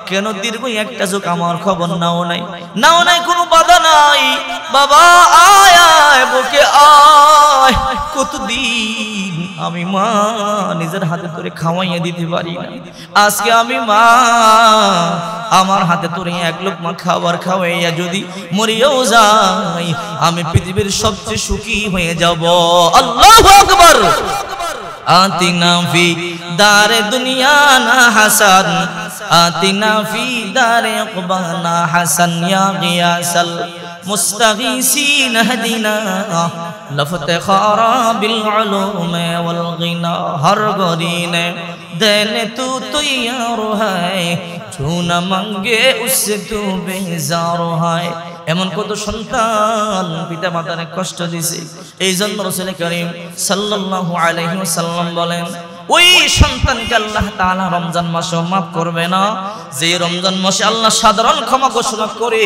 কেন দীর্ঘ একটা চোখ আমার খবর নাও নাই? নাও নাই, কোনো বাধা নাই। বাবা আয় আয়, বুকে আয়। কতদিন আমি মা নিজের হাতে তোরে খাওয়াইয়া দিতে পারি না, আজকে আমি মা আমার হাতে তোরে এক লোকমা খাবার খাওয়াইয়া যদি মরিয়াও যাই, আমি পৃথিবীর সবচেয়ে সুখী হয়ে যাব। আল্লাহু আকবার। আতিনা ফি দারে দুনিয়া না হাসান, আতিনা ফি দারে উকবানা হাসান, ইয়া গিয়াসাল মুস্তাগীসিন হদিনা লফতখারা বিল উলুম ওয়াল গিনা। হর গরিনে দেনে তু তৈয়ার হয়, ছুনা মাঙ্গে উসসে তু বেজার হয়। এমন কত সন্তান পিতা মাতার কষ্ট দিছে। এই জন্য রাসূল করিম সাল্লাল্লাহু আলাইহি ওয়াসাল্লাম বলেন, ওই সন্তানকে আল্লাহ তাআলা রমজান মাসে মাফ করবে না। যে রমজান মাসে আল্লাহ সাধারণ ক্ষমা ঘোষণা করে,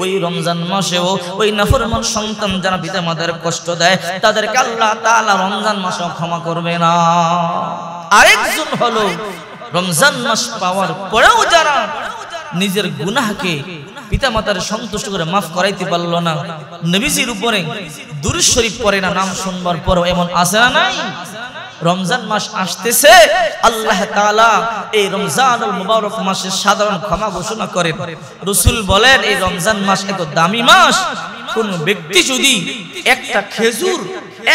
ওই রমজান মাসেও ওই নাফরমান সন্তান যারা পিতা মাতার কষ্ট দেয়, তাদেরকে আল্লাহ তাআলা রমজান মাসেও ক্ষমা করবে না। আরেকজন হলো রমজান মাস পাওয়ার পরেও যারা নিজের গুনাহকে পিতা মাতার সন্তুষ্ট করে মাফ করাইতে পারলো না, নবীজির উপরে দুরূদ শরীফ পড়ে না, নাম শুনবার পরও এমন আছে না নাই? রমজান মাস আসতেছে, আল্লাহ তাআলা এই রমজানুল মুবারক মাসে সাধারণ ক্ষমা ঘোষণা করেন। রাসূল বলেন, এই রমজান মাস এত দামি মাস, কোন ব্যক্তি যদি একটা খেজুর,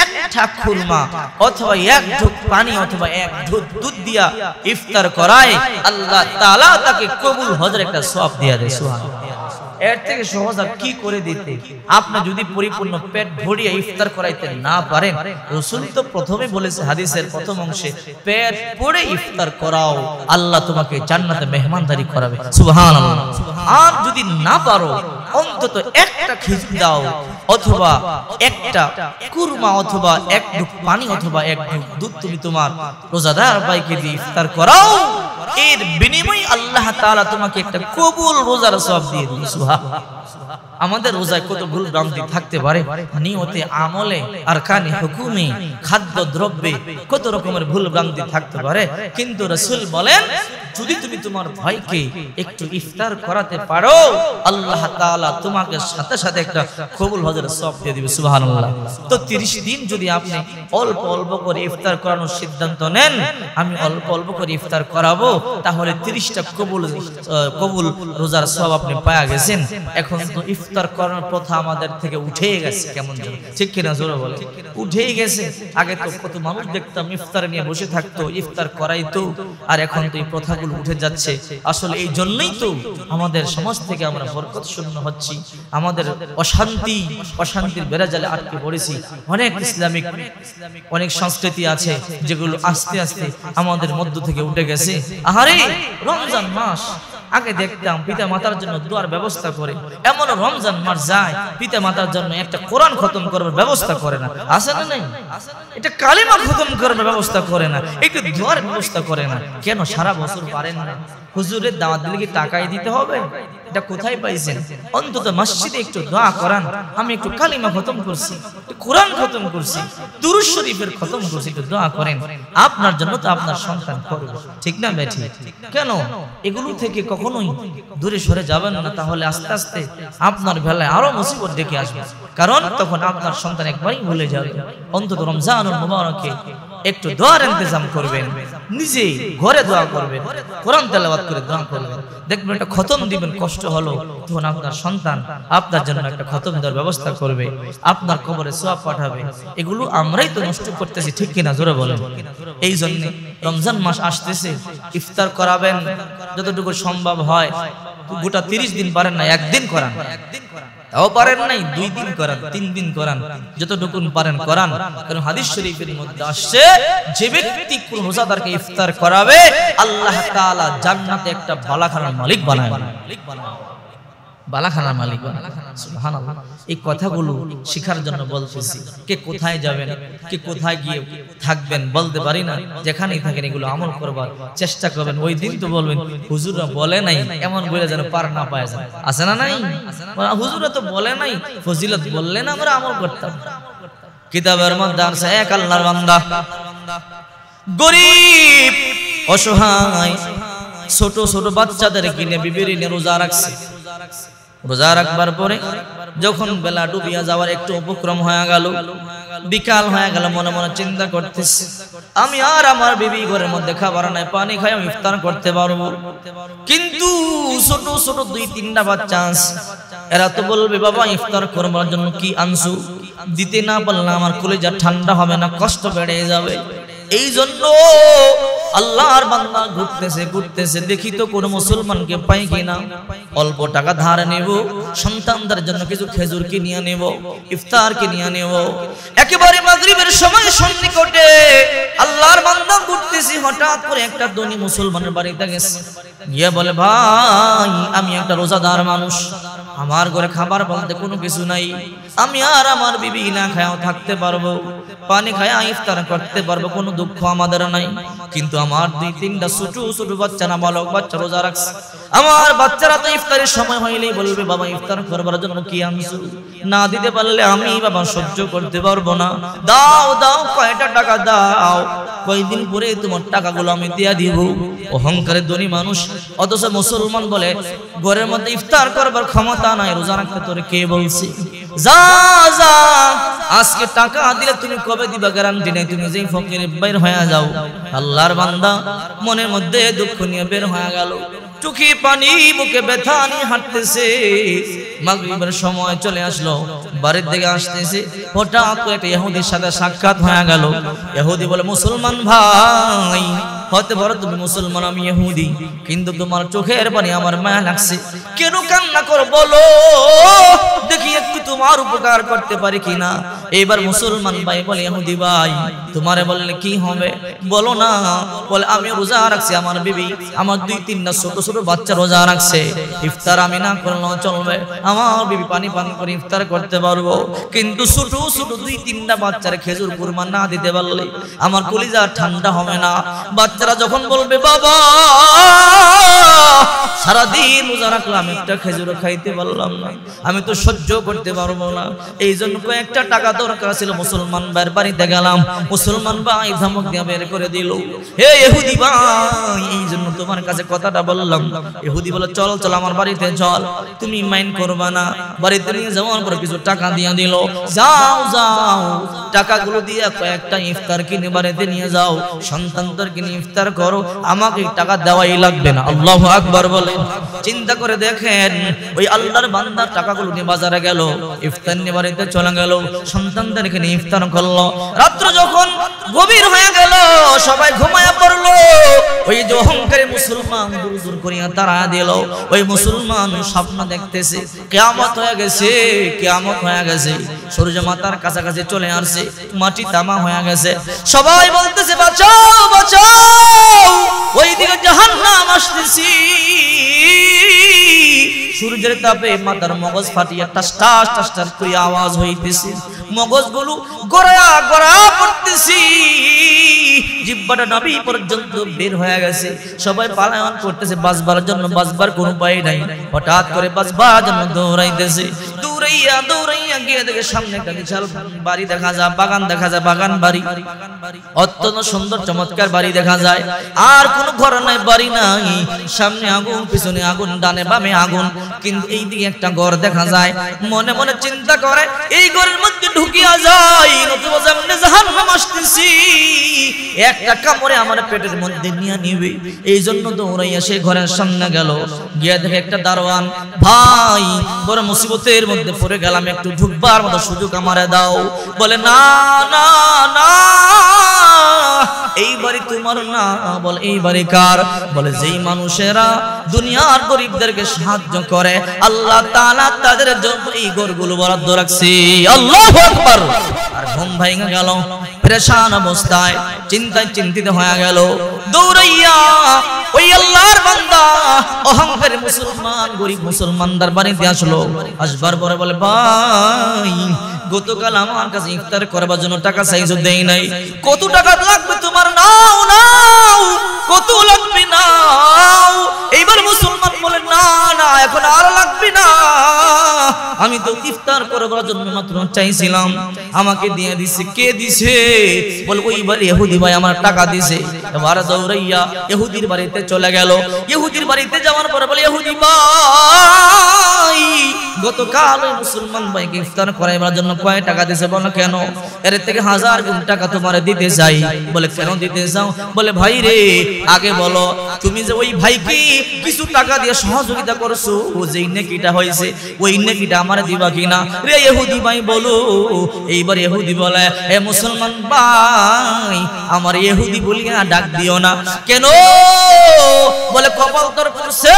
একটা খুরমা অথবা এক ঢোক পানি অথবা এক ঢোক দুধ দিয়া ইফতার করায়, আল্লাহ তাআলা তাকে কবুল হজের একটা সওয়াব দিয়া দেয়। সুবহানাল্লাহ। এর থেকে সহজ আর কি করে দিতে? আপনি যদি পরিপূর্ণ পেট ভরিয়ে ইফতার করাইতে না পারেন, রাসূল তো প্রথমে বলেছে হাদিসের প্রথম অংশে, পেট ভরে ইফতার করাও, আল্লাহ তোমাকে জান্নাতে মেহমানদারি করাবে। সুবহানাল্লাহ। আর যদি না পারো, অন্তত একটা খেজুর দাও, অথবা একটা কুরমা, অথবা এক ঢুক পানি, অথবা এক ঢুক দুধ তুমি তোমার রোজাদার ভাইকে দিয়ে ইফতার করাও, এর বিনিময়ে আল্লাহ তাআলা তোমাকে একটা কবুল রোজার সওয়াব দিয়ে দিবেন। সুবহানাল্লাহ। আমাদের রোজায় কত ভুল ভ্রান্তি থাকতে পারে, নিয়তে, আমলে, আরকানে, হুকুমে, খাদ্য দ্রব্যে কত রকমের ভুল ভ্রান্তি থাকতে পারে, কিন্তু রাসূল বলেন যদি তুমি তোমার ভাইকে একটু ইফতার করাতে পারো, আল্লাহ তাআলা তোমাকে সাথে সাথে একটা কবুল হজের সওয়াব দিয়ে দিবে। সুবহানাল্লাহ। তো 30 দিন যদি আপনি অল্প অল্প করে ইফতার করানোর সিদ্ধান্ত নেন, আমি অল্প অল্প করে ইফতার করাবো, তাহলে 30টা কবুল রোজার সওয়াব আপনি পাওয়া গেছেন। এখন তো ইফতার করানোর প্রথা আমাদের থেকে উঠে গেছে, কেমন যেন, ঠিক কিনা জোরে বলে, উঠেই গেছে। আগে তো কত মানুষ দেখতাম ইফতার নিয়ে বসে থাকতো, ইফতার করাইতো, আর এখন তো এই প্রথাগুলো উঠে যাচ্ছে। আসলে এই জন্যই তো আমাদের সমাজ থেকে আমরা বরকত শূন্য হচ্ছি, আমাদের অশান্তির বেড়াজালে আটকে পড়েছি। অনেক ইসলামিক অনেক সংস্কৃতি আছে যেগুলো আস্তে আস্তে আমাদের মধ্য থেকে উঠে গেছে। আহারে রমজান মাস আগে দেখতাম পিতা মাতার জন্য দোয়ার ব্যবস্থা করে, এমন রমজান মাস যায় পিতা মাতার জন্য একটা কোরআন খতম করার ব্যবস্থা করে না, আছে না নাই? এটা কালিমা খতম করার ব্যবস্থা করে না, একটু দোয়ার ব্যবস্থা করে না। কেন সারা বছর পারেন না? হুজুরের দাওয়াত দিলে কি টাকাই দিতে হবে? এটা কোথায় পাইছেন? অন্তত মসজিদে একটু দোয়া করান, আমি একটু কালিমা খতম করছি, কোরআন খতম করছি, দুরূদ শরীফের খতম করছি, একটু দোয়া করেন। আপনার জন্য তো আপনার সন্তান করবে, ঠিক না বেঠি? কেন এগুলো থেকে কখনোই দূরে সরে যাবেন না, তাহলে আস্তে আস্তে আপনার বেলায় আরো মুসিবত ডেকে আসবে। কারণ তখন আপনার সন্তান একবারই ভুলে যাবে। অন্তত রমজানুল মুবারকে একটু দোয়ার ইন্তজাম করবেন, নিজে ঘরে দোয়া করবেন, কোরআন তেলাওয়াত করে দোয়া করবেন, দেখবেন একটা খতম দিবেন, কষ্ট হলো, তখন আপনার সন্তান আপনার জন্য একটা খতম দেওয়ার ব্যবস্থা করবে, আপনার কবরে সওয়াব পাঠাবে। এগুলো আমরাই তো নষ্ট করতেছি, ঠিক কিনা জোরে বলেন? এই জন্য রমজান মাস আসতেছে, ইফতার করাবেন যতটুকু সম্ভব হয়। গোটা 30 দিন পারেন না, একদিন করান, তাও পারেন নাই 2 দিন করান, 3 দিন করান, যতটুকু পারেন করান। কারণ হাদিস শরীফের মধ্যে আসছে যে ব্যক্তি কোন রোজাদারকে ইফতার করাবে, আল্লাহ তাআলা জান্নাতে একটা বালাখানার মালিক বানায়, বালাখানার মালিক। সুবহানাল্লাহ। এই কথাগুলো শেখার জন্য বলতেছি। কে কোথায় যাবেন, কে কোথায় গিয়ে থাকবেন বলতে পারি না, যেখানেই থাকেন এগুলো আমল করবার চেষ্টা করবেন। ওই দিন তো বলবেন হুজুররা বলে নাই, এমন বলে যেন পার না পায় যায়, আছে না নাই? হুজুররা তো বলে নাই, ফজিলত বললেন আমরা আমল করতাম। কিতাবের মধ্যে আছে এক আল্লাহর বান্দা গরীব অসহায় ছোট ছোট বাচ্চাদের কিনে বিবির নিয়ে রোজা রাখছে। রোজা রাখবার পরে যখন বেলা ডুবিয়া যাওয়ার একটু উপক্রম হয়ে গেল, বিকাল হয়ে গেল, মনে মনে চিন্তা করতেছে আমি আর আমার বিবি ঘরের মধ্যে খাবার নাই, পানি খাই আমি ইফতার করতে পারবো। কিন্তু ছোট ছোট 2-3টা বাচ্চা আছে, এরা তো বলবে বাবা ইফতার করবার জন্য কি আনছো, দিতে না পারলে আমার কলিজা ঠান্ডা হবে না, কষ্ট বেড়ে যাবে। এই জন্য আল্লাহর বান্দা ঘুরতেছে, দেখি তো কোন মুসলমানকে পাই কিনা, অল্প টাকা ধার নেব, সন্তানদের জন্য কিছু খেজুর কিনিয়ে নেব, ইফতার কিনিয়ে নেব। একেবারে মাগরিবের সময় সন্নিকটে আল্লাহর বান্দা ঘুরতেছি, হঠাৎ করে একটা ধনী মুসলমানের বাড়িতে গেছে, গিয়ে বলে ভাই আমি একটা রোজাদার মানুষ, আমার ঘরে খাবার বলতে কোনো কিছু নাই, আমি আর আমার বিবি না খায়াও থাকতে পারবো, পানি খায়া ইফতার করতে পারবো, কোনো দুঃখ আমাদের নাই। কিন্তু আমার 2-3টা ছোট ছোট বাচ্চা, না বালক বাচ্চা রোজা রাখছে, আমার বাচ্চারা তো ইফতারের সময় হইলেই বলবে বাবা ইফতার করবার জন্য কি আনছো, না দিতে পারলে আমি বাবা সহ্য করতে পারবো না, দাও দাও, কয়টা টাকা দাও, কয়দিন পরে তোমার টাকাগুলো আমি দিয়া দিব। অহংকারের ধনী মানুষ, অথচ মুসলমান বলে ঘরের মধ্যে ইফতার করবার ক্ষমতা নাই, রোজা রাখতে তোরে কে বলছে? যা যা, আজকে টাকা দিলে তুমি কবে দিবা গ্যারান্টি নেই, তুমি যেই ফকির বের হয়ে যাও। আল্লাহর বান্দা মনের মধ্যে দুঃখ নিয়ে বের হয়ে গেল, চোখে পানি, মুখে ব্যথা নিয়ে হাঁটতেছে। মাগরিবের সময় চলে আসলো, বাড়ির দিকে আসতেছে, হঠাৎ করে একটা ইহুদির সাথে সাক্ষাৎ হয়ে গেল। ইহুদি বলে মুসলমান ভাই, হতে পারো তুমি মুসলমান, আমি ইহুদি, কিন্তু তোমার চোখের পানি আমার মায়া লাগছে, কেন কান্না করো বলো, দেখি একটু তোমার উপকার করতে পারি কিনা। এবার মুসলমান ভাই বলে ইহুদি ভাই তোমারে বললে কি হবে বলো না। বলে আমি রোজা রাখছি, আমার বিবি আমার 2-3টা ছোট ছোট বাচ্চা রোজা রাখছে, ইফতার আমি না করলেও চলবে, আমার বিবি পানি পান করে ইফতার করতে পারবো, কিন্তু ছোট ছোট 2-3টা বাচ্চার খেজুর কুরবান না দিতে পারলে আমার কলিজা ঠান্ডা হবে না। বাচ্চারা যখন বলবে বাবা সারাদিন রোজা রাখলাম একটা খেজুর খাইতে পারলাম না, আমি তো সহ্য করতে পারবো না, এই জন্য কয়েকটা টাকা দরকার ছিল, মুসলমান ভাইয়ের বাড়িতে গেলাম, মুসলমান ভাই ধমক দিয়ে বের করে দিল, হে ইহুদি ভাই এই জন্য তোমার কাছে কথাটা বললাম। ইহুদি বলে চল চল আমার বাড়িতে চল, তুমি মাইন্ড করবা না। বাড়িতে নিয়ে যাওয়ার পর কিছু টাকা দিয়ে দিল, যাও যাও টাকাগুলো দিয়ে কয়েকটা ইফতার কিনে বাড়িতে নিয়ে যাও, সন্তানদের কিনে ইফতার করো, আমাকে টাকা দেওয়াই লাগবে না। আল্লাহু আকবার বলেন। চিন্তা করে দেখেন ওই আল্লাহর বান্দা টাকাগুলো নিয়ে বাজারে গেল, ইফতার নিয়ে বাড়িতে চলে গেল, সন্তানদেরকে নিয়ে ইফতার করলো। রাত্র যখন গভীর হয়ে গেল সবাই ঘুমায়া পড়লো, ওই যে অহংকারী মুসলমান দূর দূর করিয়া তারা দিল, ওই মুসলমান স্বপ্ন দেখতেছে কিয়ামত হয়ে গেছে, কিয়ামত হয়ে গেছে, সূর্য মাতার কাছাকাছি চলে আসছে, মাটি তামা হয়ে গেছে, সবাই বলতেছে বাঁচাও বাঁচাও, ওইদিকে জাহান্নাম আসতেছি। সূর্যের তাপে মাথার মগজ ফাটিয়া টাস টাস টাস টাস করে আওয়াজ হইতেছে, মগজগুলো গড়া গড়া পড়তেছি, জিহ্বাটা নাভি পর্যন্ত বের হয়ে গেছে, সবাই পালায়ন করতেছে বাঁচবার জন্য, বাঁচবার কোনো উপায় নাই। হঠাৎ করে বাঁচবার জন্য দৌড়াইতেছে, দৌড়াইয়া দৌড়াইয়া গিয়ে দেখে সামনে একটা বিশাল বাড়ি দেখা যায়, বাগান দেখা যায়, বাগান বাড়ি, অত্যন্ত সুন্দর চমৎকার বাড়ি দেখা যায়, আর কোনো ঘর নাই, বাড়ি নাই, সামনে আগুন, পিছনে আগুন, ডানে বামে আগুন, কিন্তু এই দিকে একটা ঘর দেখা যায়। মনে মনে চিন্তা করে এই ঘরের মধ্যে ঢুকিয়া যায়, নতুবা সামনে জাহান্নাম আসতেছি, একটা কামড়ে আমার পেটের মধ্যে নিয়ে নিবে, এই জন্য দৌড়াইয়া সেই ঘরের সামনে গেল, গিয়া দেখে একটা দারোয়ান, ভাই বড় মুসিবতের মধ্যে পড়ে গেলাম, একটু ঢুকবার মতো সুযোগ আমারে দাও। বলে না না না, এই বাড়ি তোমার না। বলে এই বাড়ি কার? বলে যেই মানুষেরা দুনিয়ার গরিবদেরকে সাহায্য করে আল্লাহ তাআলা তাদের জন্য এই ঘরগুলো বরাদ্দ রাখছে। আল্লাহু আকবার। আর ঘুম ভেঙে গেল, পেরেশান অবস্থায়, চিন্তায় চিন্তিত হয়ে গেল, দৌড়াইয়া ওই আল্লাহর বান্দা অহংকারী মুসলমান গরিব মুসলমানদের বাড়িতে আসলো। আসবার পরে বলে ভাই গতকাল আমার কাছে ইফতার করবার জন্য টাকা চাইছো, দেই নাই, কত টাকা লাগবে তোমার? নাও নাও, কত লাগবে নাও। এইবার মুসলমান বলে না না এখন আর লাগবে না, আমি তো ইফতার করবার জন্য মাত্র চাইছিলাম, আমাকে দিয়ে দিছে। কে দিছে? বলে ওইবার ইহুদি ভাই আমার টাকা দিছে। এবার দৌড়াইয়া ইহুদির বাড়িতে চলে গেল। ইহুদির বাড়িতে যাওয়ার পরে বলে ইহুদি ভাই গতকাল ওই মুসলমান ভাইকে ইফতার করাইবার জন্য কয় টাকা দিছে? বলো কেন? এর থেকে 1000 গুণ টাকা তোমারে দিতে চাই। বলে কেন দিতে চাও? বলে ভাই রে আগে বলো তুমি যে ওই ভাইকে কিছু টাকা দিয়ে সহযোগিতা করছো, ও যেই নেকিটা হয়েছে ওই নেকিটা আমারে দিবা কিনা? রে ইহুদি ভাই বলো। এইবার ইহুদি বলে এ মুসলমান ভাই আমার ইহুদি বলিয়া ডাক দিও না। কেন? বলে কপাল তোর পড়ছে,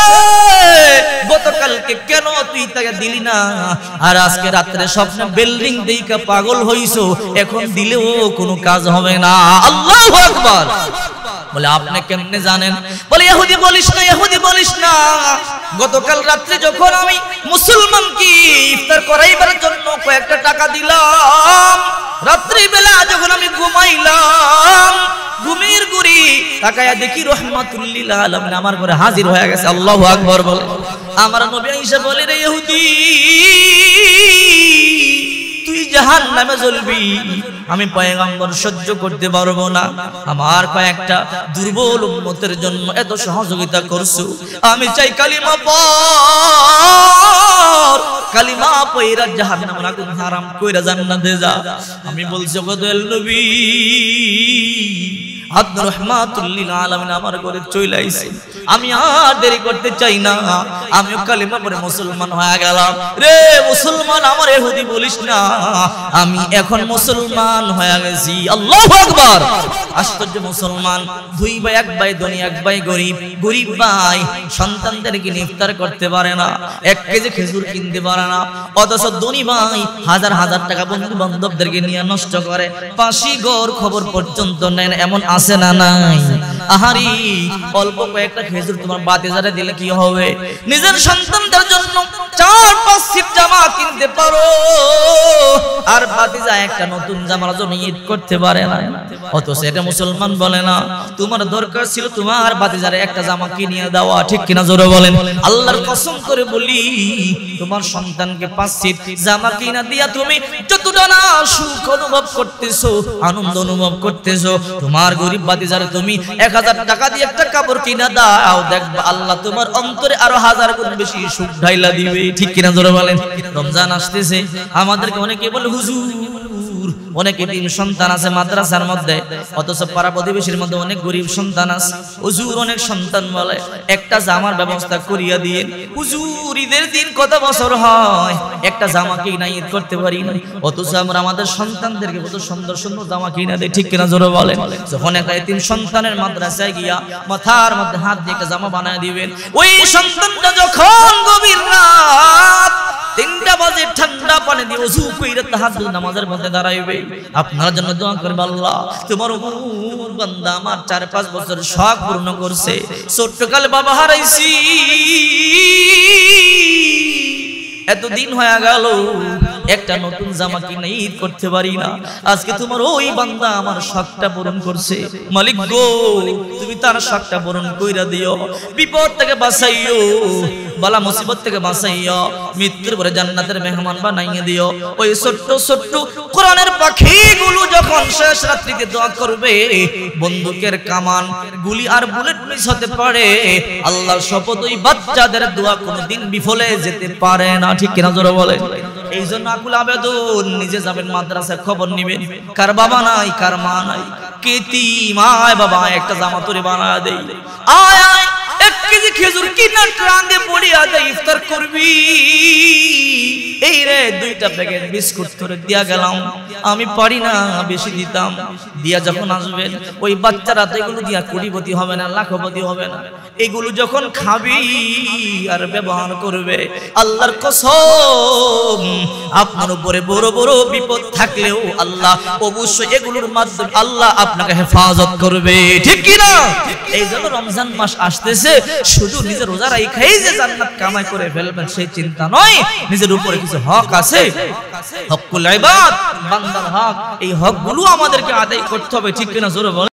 গতকালকে কেন তুই তাকে দিলি না, আর আজকে রাত্রে স্বপ্নে বিল্ডিং দেইকা পাগল হইছো, এখন দিলেও কোনো কাজ হবে না। আল্লাহু আকবার। বলে আপনি কেমনে জানেন? বলে ইহুদি বলিস না, ইহুদি বলিস না, গতকাল রাত্রে যখন আমি মুসলমানকে ইফতার করাইবার জন্য কয়েকটা টাকা দিলাম, রাত্রি বেলা যখন আমি ঘুমাইলাম, ঘুমের গুড়ি তাকায়া দেখি রাহমাতুল লিল আলামিন আমার ঘরে হাজির হয়ে গেছে। আল্লাহু আকবার। বলে আমার নবী আয়েশা বলে রে ইহুদি তুই জাহান্নামে জ্বলবি, আমি পয়গম্বর সহ্য করতে পারবো না। আমার কয়েকটা দুর্বল উম্মতের জন্য এত সহযোগিতা করছো, আমি চাই কালিমা পড়, কালিমা পয়রা জাহান্নামের আগুন হারাম কইরা জান্নাতে যা। আমি বলছি গো দয়াল নবী আব্দুর রহমাতুল লিল আলামিন আমার ঘরে চলে আইছে। আমি আর দেরি করতে চাই না, আমি কালিমা পড়ে মুসলমান হয়ে গেলাম। রে মুসলমান, আমার ইহুদি বলিস না, আমি এখন মুসলমান হয়ে গেছি। আল্লাহু আকবার। আশ্চর্য মুসলমান, দুই ভাই, এক ভাই ধনী এক ভাই গরিব। গরিব ভাই সন্তানদেরকে ইফতার করতে পারে না, 1 কেজি খেজুর কিনতে পারে না, অথচ ধনী ভাই হাজার হাজার টাকা বন্ধু বান্ধবদেরকে নিয়ে নষ্ট করে, পাশি গড় খবর পর্যন্ত নেন। এমন আছে না নাই? আহারি, অল্প কয়েকটা খেজুর তোমার বাতিজারে দিলে কি হবে? নিজের সন্তানদের জন্য 4-5 সেট জামা কিনতে পারো, আর বাতিজা একটা নতুন জামার জন্য ঈদ করতে পারে না। অথচ এটা মুসলমান বলে না। তোমার দরকার ছিল তোমার বাতিজারে একটা জামা কিনিয়ে দেওয়া, ঠিক কিনা জোরে বলেন। আল্লাহর কসম করে বলি, তোমার সন্তানকে 5 সেট জামা কিনা দিয়া তুমি যতটা না সুখ অনুভব করতেছো, আনন্দ অনুভব করতেছো, তোমার গরিব বাতিজারে তুমি 1000 টাকা দিয়ে একটা কাপড় কিনা দাও, দেখবা আল্লাহ তোমার অন্তরে আরো 1000 গুণ বেশি সুখ ঢাইলা দিবে, ঠিক কিনা জোরে বলেন। রমজান আসতেছে, আমাদেরকে অনেকে বলে হুজুর অনেকে 3 সন্তান আছে মাদ্রাসার মধ্যে, অথচ পাড়া প্রতিবেশীর মধ্যে অনেক গরিব সন্তান আছে। হুজুর অনেক সন্তান বলে একটা জামার ব্যবস্থা করিয়া দিয়ে, হুজুর ঈদের দিন কত বছর হয় একটা জামা কিনা ঈদ করতে পারি না, অথচ আমরা আমাদের সন্তানদেরকে কত সুন্দর সুন্দর জামা কিনা দেই, ঠিক কিনা জোরে বলেন। যখন একটা এতিম সন্তানের মাদ্রাসায় গিয়া মাথার মধ্যে হাত দিয়ে একটা জামা বানায় দিবেন, ওই সন্তানটা যখন গভীর রাত 3টা বাজে ঠান্ডা পানি দিয়ে ওযু কইরা তাহাজ্জুদ নামাজের মধ্যে দাঁড়াইবে, আপনার জন্য দোয়া করবে, আল্লাহ তোমার উম্মত বান্দা আমার 4-5 বছর শখ পূর্ণ করছে, ছোট্টকালে বাবা হারাইছি, এতদিন হয়ে গেল একটা নতুন জামা কিনে ঈদ করতে পারি না, আজকে তোমার ওই বান্দা আমার শখটা পূরণ করছে, মালিক গো তুমি তার শখটা পূরণ কইরা দিও, বিপদ থেকে বাঁচাইও, বালা মুসিবত থেকে বাঁচাইও, মৃত্যুর পরে জান্নাতের মেহমান বানাইয়া দিও। ওই ছোট্ট ছোট্ট কোরআনের পাখিগুলো যখন শেষ রাত্রিতে দোয়া করবে, বন্দুকের কামান গুলি আর বুলেট মিস হতে পারে, আল্লাহর শপথ ওই বাচ্চাদের দোয়া কোনোদিন বিফলে যেতে পারে না, ঠিক কিনা জোরে বলে। এই জন্য আকুল আবেদন, নিজে যাবেন মাদ্রাসায়, খবর নিবেন কার বাবা নাই কার মা নাই, কেতিম আয় বাবা একটা জামা তোরে বানা দেই, আয় আয় 1 কেজি খেজুর কিনা ট্রাঙ্গে পড়িয়া দে, ইফতার করবি। এই রে 2টা প্যাকেট বিস্কুট তোরে দিয়া গেলাম, আমি পারি না বেশি দিতাম, দিয়া যখন আসবেন ওই বাচ্চারা তো এগুলো দিয়া কোটিপতি হবে না, লাখপতি হবে না, এগুলো যখন খাবি আর ব্যবহার করবে, আল্লাহর কসম আপনার উপরে বড় বড় বিপদ থাকলেও আল্লাহ অবশ্যই এগুলোর মাধ্যমে আল্লাহ আপনাকে হেফাজত করবে, ঠিক কি না? এই জন্য রমজান মাস আসতেছে, শুধু নিজের রোজা রাখাই যে জান্নাত কামাই করে ফেলবেন সেই চিন্তা নয়, নিজের উপরে কিছু হক আছে, হকুল ইবাদ বান্দার হক, এই হকগুলো আমাদেরকে আদায় করতে হবে, ঠিক কিনা জোরে বলেন।